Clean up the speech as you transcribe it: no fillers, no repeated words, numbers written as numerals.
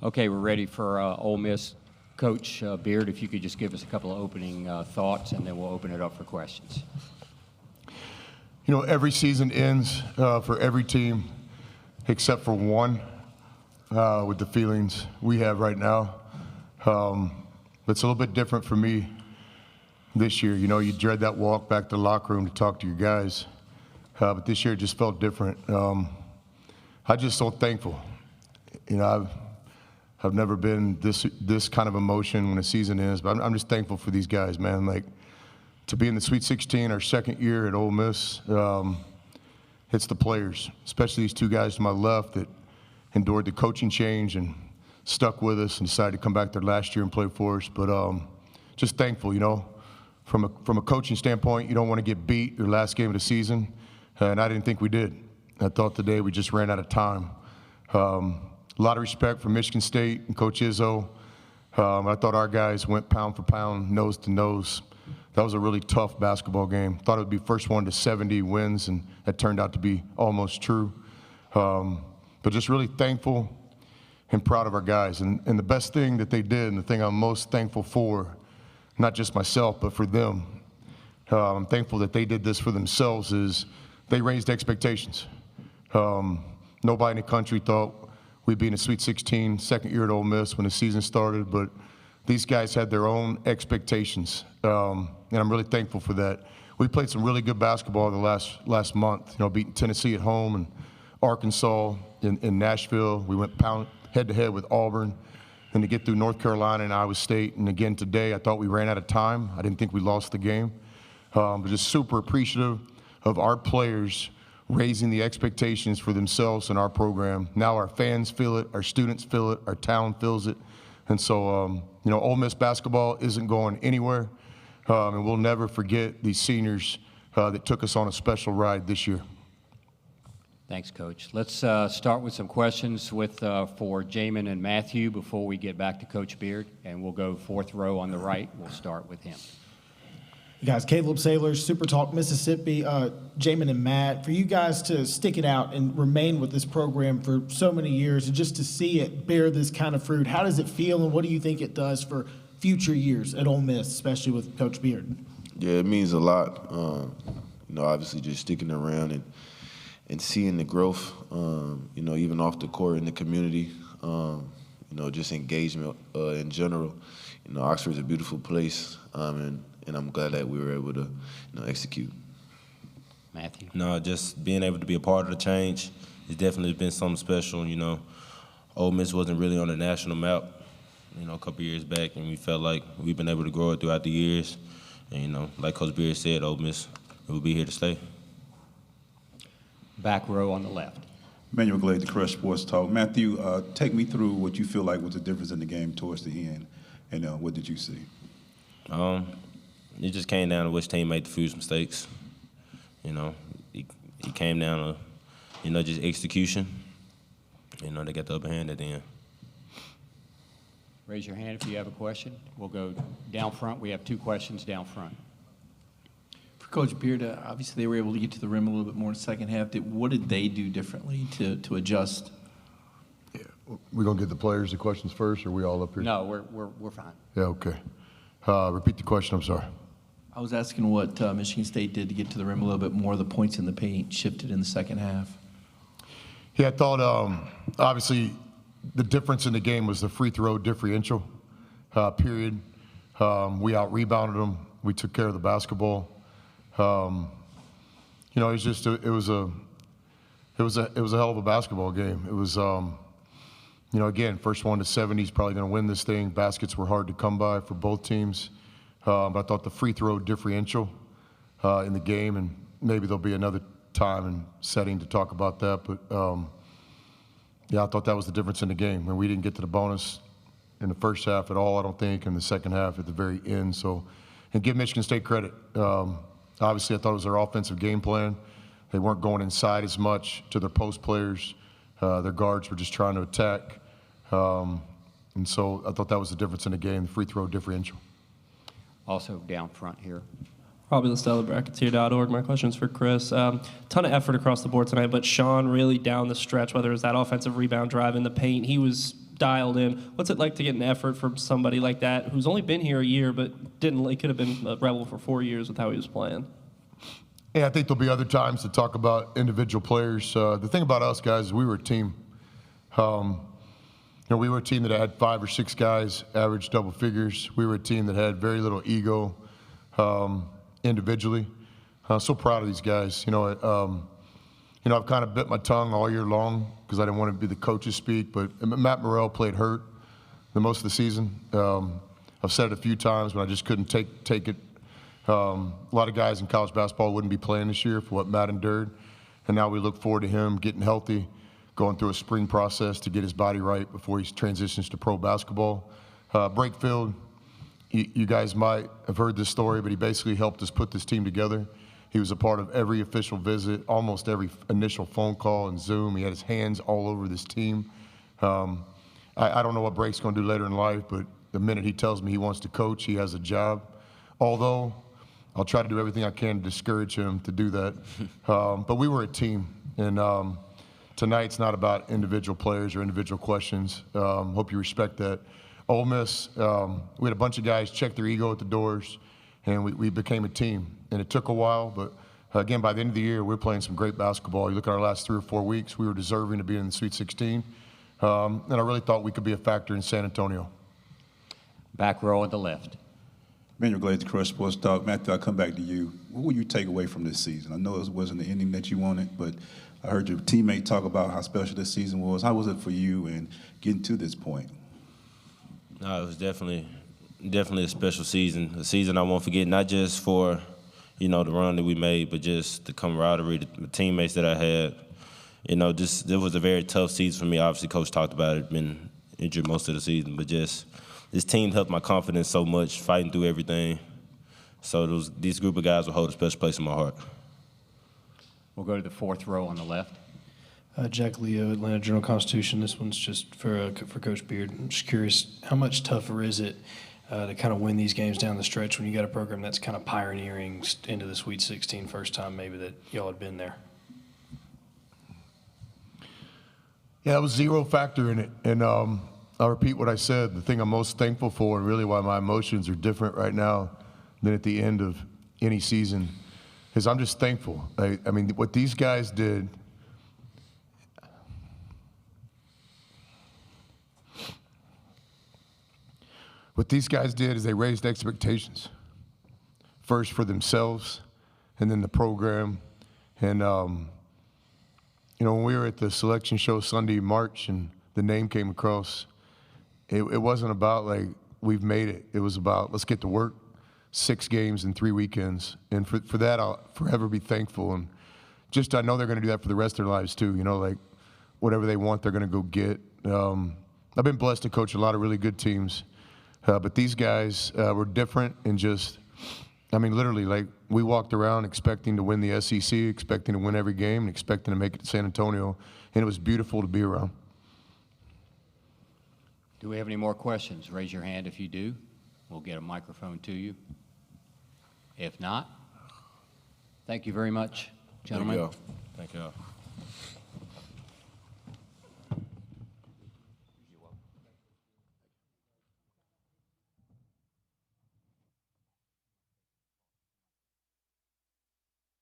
Okay, we're ready for Ole Miss. Coach Beard, if you could just give us a couple of opening thoughts, and then we'll open it up for questions. You know, every season ends for every team except for one with the feelings we have right now. It's a little bit different for me this year. You know, you dread that walk back to the locker room to talk to your guys. But this year it just felt different. I'm just so thankful. You know, I've never been this kind of emotion when a season ends, but I'm just thankful for these guys, man. Like, to be in the Sweet 16 our second year at Ole Miss, it's the players, especially these two guys to my left that endured the coaching change and stuck with us and decided to come back there last year and play for us. But just thankful, you know. From a coaching standpoint, you don't want to get beat your last game of the season, and I didn't think we did. I thought today we just ran out of time. A lot of respect for Michigan State and Coach Izzo. I thought our guys went pound for pound, nose to nose. That was a really tough basketball game. Thought it would be first one to 70 wins, and that turned out to be almost true. But just really thankful and proud of our guys. And the best thing that they did, and the thing I'm most thankful for, not just myself, but for them, I'm thankful that they did this for themselves, is they raised expectations. Nobody in the country thought we'd be in the Sweet 16, second year at Ole Miss when the season started, but these guys had their own expectations, and I'm really thankful for that. We played some really good basketball the last month, you know, beating Tennessee at home and Arkansas in Nashville. We went head-to-head with Auburn, and to get through North Carolina and Iowa State. And again today, I thought we ran out of time. I didn't think we lost the game. But just super appreciative of our players raising the expectations for themselves and our program. Now our fans feel it, our students feel it, our town feels it. And so, you know, Ole Miss basketball isn't going anywhere. And we'll never forget these seniors that took us on a special ride this year. Thanks, Coach. Let's start with some questions for Jamin and Matthew before we get back to Coach Beard. And we'll go fourth row on the right. We'll start with him. You guys, Caleb Sailors, Super Talk Mississippi, Jamin and Matt, for you guys to stick it out and remain with this program for so many years and just to see it bear this kind of fruit, how does it feel and what do you think it does for future years at Ole Miss, especially with Coach Beard? Yeah, it means a lot. You know, obviously just sticking around and seeing the growth, you know, even off the court in the community, you know, just engagement in general. You know, Oxford's a beautiful place, and I'm glad that we were able to, you know, execute. Matthew? No, just being able to be a part of the change has definitely been something special. You know, Ole Miss wasn't really on the national map, you know, a couple years back, and we felt like we've been able to grow it throughout the years. And, you know, like Coach Beard said, Ole Miss will be here to stay. Back row on the left. Manuel Glade, the Crush Sports Talk. Matthew, take me through what you feel like was the difference in the game towards the end, and what did you see? It just came down to which team made the fewest mistakes. You know, it came down to, you know, just execution. You know, they got the upper hand at the end. Raise your hand if you have a question. We'll go down front. We have two questions down front. For Coach Beard, obviously they were able to get to the rim a little bit more in the second half. What did they do differently to adjust? Yeah, we're gonna get the players the questions first, or are we all up here? No, we're fine. Yeah, okay. Repeat the question. I'm sorry. I was asking what Michigan State did to get to the rim a little bit more. The points in the paint shifted in the second half. Yeah, I thought obviously the difference in the game was the free throw differential. Period. We out-rebounded them. We took care of the basketball. You know, it was a hell of a basketball game. It was, you know, again, first one to 70 is probably going to win this thing. Baskets were hard to come by for both teams. But I thought the free throw differential in the game, and maybe there'll be another time and setting to talk about that. But, yeah, I thought that was the difference in the game. And we didn't get to the bonus in the first half at all, I don't think, in the second half at the very end. So, and give Michigan State credit. Obviously, I thought it was their offensive game plan. They weren't going inside as much to their post players. Their guards were just trying to attack. And so I thought that was the difference in the game, the free throw differential. Also down front here. Robbie LaStella, Brackets.org. My question's for Chris. Ton of effort across the board tonight, but Sean really down the stretch, whether it was that offensive rebound drive in the paint, he was dialed in. What's it like to get an effort from somebody like that who's only been here a year but could have been a Rebel for 4 years with how he was playing? Yeah, I think there'll be other times to talk about individual players. The thing about us guys is we were a team. We were a team that had 5 or 6 guys average double figures. We were a team that had very little ego individually. I'm so proud of these guys. I've kind of bit my tongue all year long because I didn't want to be the coach's speak, but Matt Morrell played hurt the most of the season. I've said it a few times, but I just couldn't take it. A lot of guys in college basketball wouldn't be playing this year for what Matt endured, and now we look forward to him getting healthy, going through a spring process to get his body right before he transitions to pro basketball. Brakefield, you guys might have heard this story, but he basically helped us put this team together. He was a part of every official visit, almost every initial phone call and Zoom. He had his hands all over this team. I don't know what Brake's going to do later in life, but the minute he tells me he wants to coach, he has a job. Although I'll try to do everything I can to discourage him to do that. But we were a team, and tonight's not about individual players or individual questions. Hope you respect that. Ole Miss, we had a bunch of guys check their ego at the doors, and we became a team. And it took a while, but again, by the end of the year, we're playing some great basketball. You look at our last 3 or 4 weeks, we were deserving to be in the Sweet 16. And I really thought we could be a factor in San Antonio. Back row on the left. Manuel Glaze, Crush Sports Talk. Matthew, I'll come back to you. What will you take away from this season? I know it wasn't the ending that you wanted, but I heard your teammate talk about how special this season was. How was it for you in getting to this point? No, it was definitely a special season. A season I won't forget, not just for, the run that we made, but just the camaraderie, the teammates that I had. It was a very tough season for me. Obviously, Coach talked about it, been injured most of the season, but just this team helped my confidence so much, fighting through everything. So these group of guys will hold a special place in my heart. We'll go to the 4th row on the left. Jack Leo, Atlanta Journal-Constitution. This one's just for Coach Beard. I'm just curious, how much tougher is it to kind of win these games down the stretch when you got a program that's kind of pioneering into the Sweet 16, first time maybe that y'all had been there? Yeah, it was zero factor in it. And I'll repeat what I said. The thing I'm most thankful for, and really why my emotions are different right now than at the end of any season, is I'm just thankful. I mean, what these guys did, is they raised expectations, first for themselves and then the program. And, when we were at the selection show Sunday, March, and the name came across, it wasn't about, like, we've made it. It was about, let's get to work, 6 games in 3 weekends. And for that, I'll forever be thankful. And just I know they're going to do that for the rest of their lives, too. Like, whatever they want, they're going to go get. I've been blessed to coach a lot of really good teams. But these guys were different and just, literally, like, we walked around expecting to win the SEC, expecting to win every game, and expecting to make it to San Antonio, and it was beautiful to be around. Do we have any more questions? Raise your hand if you do. We'll get a microphone to you. If not, thank you very much, gentlemen. Thank you all. Thank you all.